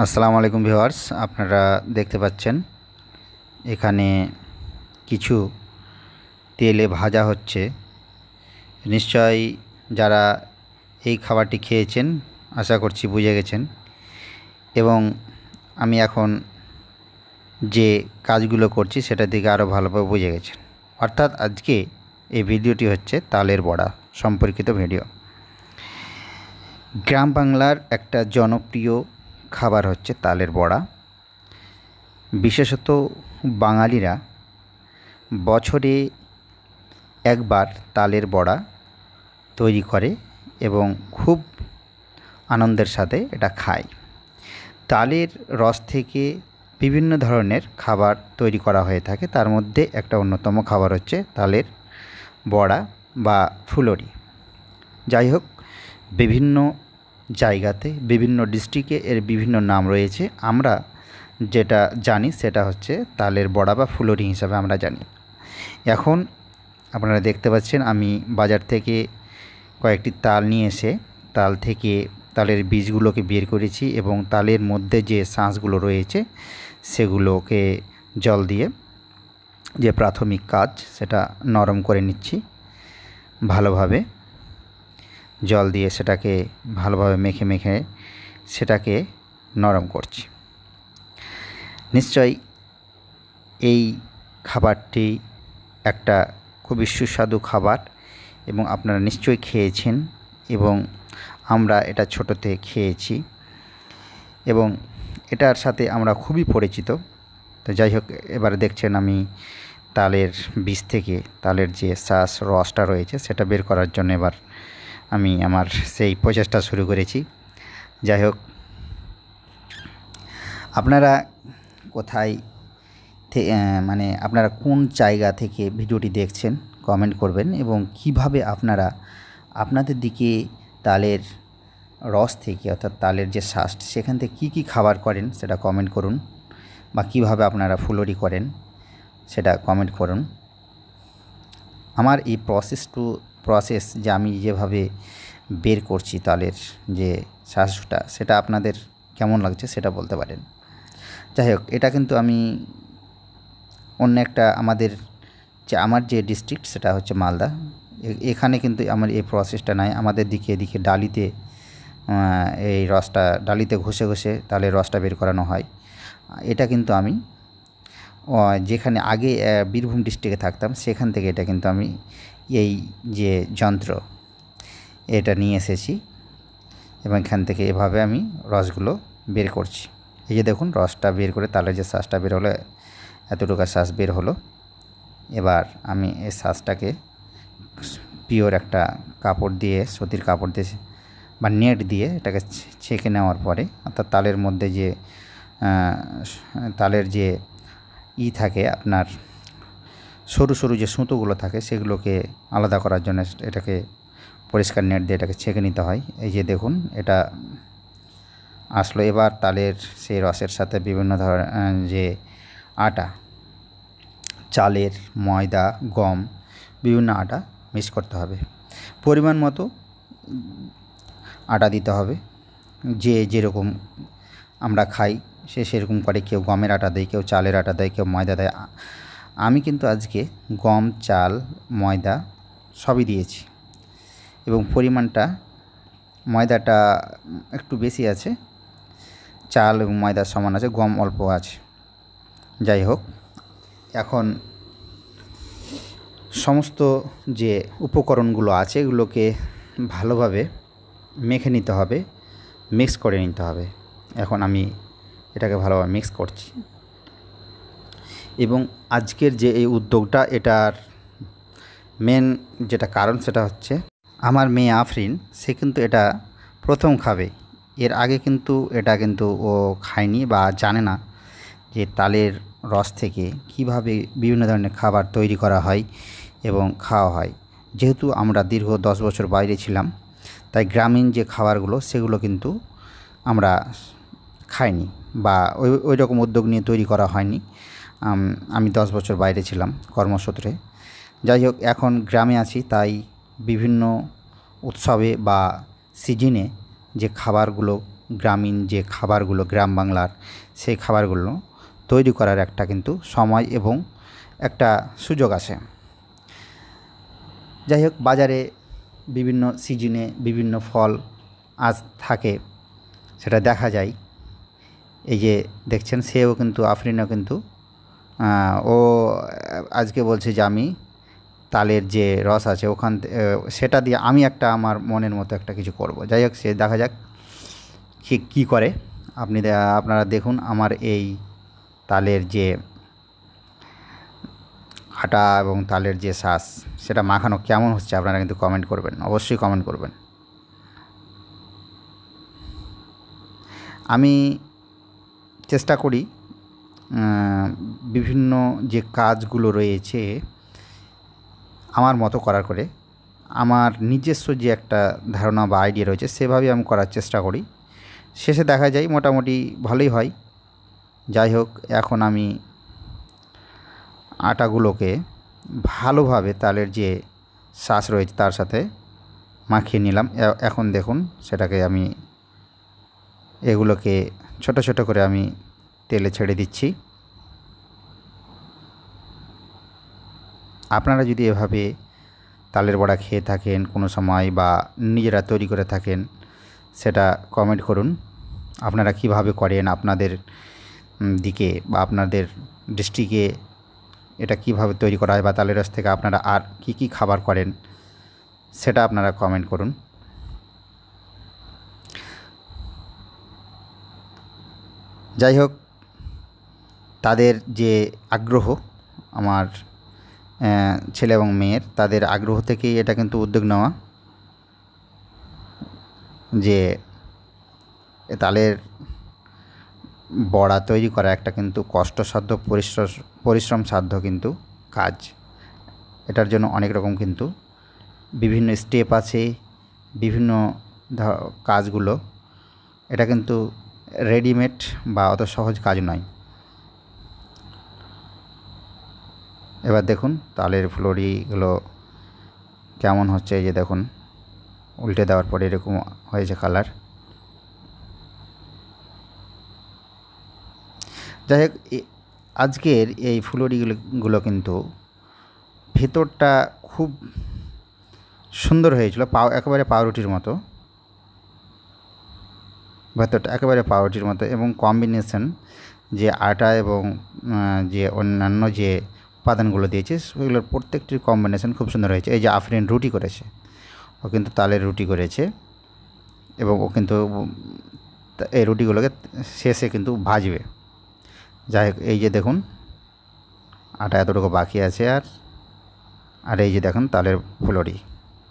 আসসালামু আলাইকুম ভিউয়ার্স, আপনারা দেখতে পাচ্ছেন এখানে কিছু তেলে ভাজা হচ্ছে। নিশ্চয়ই যারা এই খাবারটি খেয়েছেন আশা করছি বুঝে গেছেন, এবং আমি এখন যে কাজগুলো করছি সেটা থেকে আরও ভালোভাবে বুঝে গেছেন। অর্থাৎ আজকে এই ভিডিওটি হচ্ছে তালের বড়া সম্পর্কিত ভিডিও। গ্রাম বাংলার একটা জনপ্রিয় খাবার হচ্ছে তালের বড়া। বিশেষত বাঙালিরা বছরে একবার তালের বড়া তৈরি করে এবং খুব আনন্দের সাথে এটা খায়। তালের রস থেকে বিভিন্ন ধরনের খাবার তৈরি করা হয়ে থাকে, তার মধ্যে একটা অন্যতম খাবার হচ্ছে তালের বড়া বা ফুলুরি। যাই হোক, বিভিন্ন জায়গাতে বিভিন্ন ডিস্ট্রিক্টে এর বিভিন্ন নাম রয়েছে। আমরা যেটা জানি সেটা হচ্ছে তালের বড়া বা ফুলুরি হিসাবে আমরা জানি। এখন আপনারা দেখতে পাচ্ছেন আমি বাজার থেকে কয়েকটি তাল নিয়ে এসে তাল থেকে তালের বীজগুলোকে বের করেছি এবং তালের মধ্যে যে শাঁসগুলো রয়েছে সেগুলোকে জল দিয়ে যে প্রাথমিক কাজ সেটা নরম করে নিচ্ছি ভালোভাবে। জল দিয়ে সেটাকে ভালোভাবে মেখে মেখে সেটাকে নরম করছি। নিশ্চয়ই এই খাবারটি একটা খুবই সুস্বাদু খাবার এবং আপনারা নিশ্চয়ই খেয়েছেন, এবং আমরা এটা ছোটোতে খেয়েছি এবং এটার সাথে আমরা খুবই পরিচিত। তো যাই হোক, এবারে দেখছেন আমি তালের বীজ থেকে তালের যে শাঁস রসটা রয়েছে সেটা বের করার জন্য এবার আমি আমার সেই প্রচেষ্টা শুরু করেছি। যাই হোক, আপনারা কোথায় মানে আপনারা কোন জায়গা থেকে ভিডিওটি দেখছেন কমেন্ট করবেন, এবং কিভাবে আপনারা আপনাদের দিকে তালের রস থেকে অর্থাৎ তালের যে শাঁস সেখান থেকে কী খাবার করেন সেটা কমেন্ট করুন, বা কিভাবে আপনারা ফুলুরি করেন সেটা কমেন্ট করুন। আমার এই প্রসেস যে আমি যেভাবে বের করছি তালের যে শাঁসটা সেটা আপনাদের কেমন লাগছে সেটা বলতে পারেন। যাই হোক, এটা কিন্তু আমি অন্য একটা আমার যে ডিস্ট্রিক্ট সেটা হচ্ছে মালদা। এখানে কিন্তু আমার এই প্রসেসটা নাই। আমাদের দিকে এদিকে ডালিতে এই রসটা ডালিতে ঘষে ঘষে তালের রসটা বের করানো হয়। এটা কিন্তু আমি যেখানে আগে বীরভূম ডিস্ট্রিক্টে থাকতাম সেখান থেকে এটা কিন্তু আমি এই যে যন্ত্র এটা নিয়ে এসেছি এবং এখান থেকে এভাবে আমি রসগুলো বের করছি। এই যে দেখুন, রসটা বের করে তালের যে শাঁসটা বের হলো, এতটুকু শাঁস বের হলো। এবার আমি এই শাঁসটাকে পিওর একটা কাপড় দিয়ে, সুতির কাপড় দিয়ে বা নেট দিয়ে এটাকে ছেঁকে নেওয়ার পরে, অর্থাৎ তালের মধ্যে যে তালের যে থাকে আপনার সরু সরু যে সুতোগুলো থাকে সেগুলোকে আলাদা করার জন্য এটাকে পরিষ্কার নেট দিয়ে এটাকে ছেঁকে নিতে হয়। এই যে দেখুন, এটা আসলো। এবার তালের সেই রসের সাথে বিভিন্ন ধরনের যে আটা, চালের, ময়দা, গম, বিভিন্ন আটা মিক্স করতে হবে। পরিমাণ মতো আটা দিতে হবে। যে যেরকম আমরা খাই সে সেরকম করে, কেউ গমের আটা দেয়, কেউ চালের আটা দেয়, কেউ ময়দা দেয়। আমি কিন্তু আজকে গম, চাল, ময়দা সবই দিয়েছি এবং পরিমাণটা ময়দাটা একটু বেশি আছে, চাল এবং ময়দার সমান আছে, গম অল্প আছে। যাই হোক, এখন সমস্ত যে উপকরণগুলো আছে এগুলোকে ভালোভাবে মেখে নিতে হবে, মিক্স করে নিতে হবে। এখন আমি এটাকে ভালোভাবে মিক্স করছি এবং আজকের যে এই উদ্যোগটা, এটার মেন যেটা কারণ সেটা হচ্ছে আমার মেয়ে আফরিন, সে কিন্তু এটা প্রথম খাবে। এর আগে কিন্তু এটা ও খায়নি বা জানে না যে তালের রস থেকে কিভাবে বিভিন্ন ধরনের খাবার তৈরি করা হয় এবং খাওয়া হয়। যেহেতু আমরা দীর্ঘ 10 বছর বাইরে ছিলাম, তাই গ্রামীণ যে খাবারগুলো সেগুলো কিন্তু আমরা খাইনি বা ওই রকম উদ্যোগ নিয়ে তৈরি করা হয়নি। আমি 10 বছর বাইরে ছিলাম কর্মসূত্রে। যাই হোক, এখন গ্রামে আছি, তাই বিভিন্ন উৎসবে বা সিজনে যে খাবারগুলো গ্রামীণ যে খাবারগুলো গ্রাম বাংলার সেই খাবারগুলো তৈরি করার একটা কিন্তু সময় এবং একটা সুযোগ আছে। যাই হোক, বাজারে বিভিন্ন সিজনে বিভিন্ন ফল আজ থাকে, সেটা দেখা যায়। এই যে দেখছেন, সেও কিন্তু আফরিনও কিন্তু ও আজকে বলছে যে আমি তালের যে রস আছে ওখান সেটা দিয়ে আমি একটা আমার মনের মতো একটা কিছু করব। যাই হোক, সে দেখা যাক কী করে। আপনারা দেখুন আমার এই তালের যে আটা এবং তালের যে শাঁস সেটা মাখানো কেমন হচ্ছে, আপনারা কিন্তু কমেন্ট করবেন, অবশ্যই কমেন্ট করবেন। আমি চেষ্টা করি বিভিন্ন যে কাজগুলো রয়েছে আমার মতো করার করে, আমার নিজস্ব যে একটা ধারণা বা আইডিয়া রয়েছে সেভাবেই আমি করার চেষ্টা করি। শেষে দেখা যায় মোটামুটি ভালোই হয়। যাই হোক, এখন আমি আটাগুলোকে ভালোভাবে তালের যে শাঁস রয়েছে তার সাথে মাখিয়ে নিলাম। এখন দেখুন সেটাকে আমি এগুলোকে ছোট ছোট করে আমি তেলে ছেড়ে দিচ্ছি। আপনারা যদি এভাবে তালের বড়া খেয়ে থাকেন কোনো সময় বা নিজেরা তৈরি করে থাকেন, সেটা কমেন্ট করুন। আপনারা কিভাবে করেন, আপনাদের দিকে বা আপনাদের ডিস্ট্রিক্টে এটা কিভাবে তৈরি করা হয়, বা তালের রস থেকে আপনারা আর কি খাবার করেন সেটা আপনারা কমেন্ট করুন। যাই হোক, তাদের যে আগ্রহ, আমার ছেলে এবং মেয়ের, তাদের আগ্রহ থেকেই এটা কিন্তু উদ্যোগ নেওয়া যে তালের বড়া তৈরি করা একটা কিন্তু কষ্টসাধ্য পরিশ্রম সাধ্য কিন্তু কাজ। এটার জন্য অনেক রকম কিন্তু বিভিন্ন স্টেপ আছে, বিভিন্ন কাজগুলো, এটা কিন্তু রেডিমেড বা অত সহজ কাজ নয়। এবার দেখুন তালের ফুলুরিগুলো কেমন হচ্ছে। এই যে দেখুন, উল্টে দেওয়ার পরে এরকম হয়েছে কালার। যাই হোক, আজকের এই ফুলুরিগুলো কিন্তু ভেতরটা খুব সুন্দর হয়েছিল, একেবারে পাউরুটির মতো, ভেতরটা একেবারে পাউরুটির মতো। এবং কম্বিনেশন যে আটা এবং যে অন্যান্য যে উপাদানগুলো দিয়েছে সেগুলোর প্রত্যেকটির কম্বিনেশন খুব সুন্দর হয়েছে। এই যে আফরিন রুটি করেছে, ও কিন্তু তালের রুটি করেছে এবং ও কিন্তু এই রুটিগুলোকে শেষে কিন্তু ভাজবে। যাই হোক, এই যে দেখুন আটা এতটুকু বাকি আছে, আর এই যে দেখুন তালের ফুলুরি।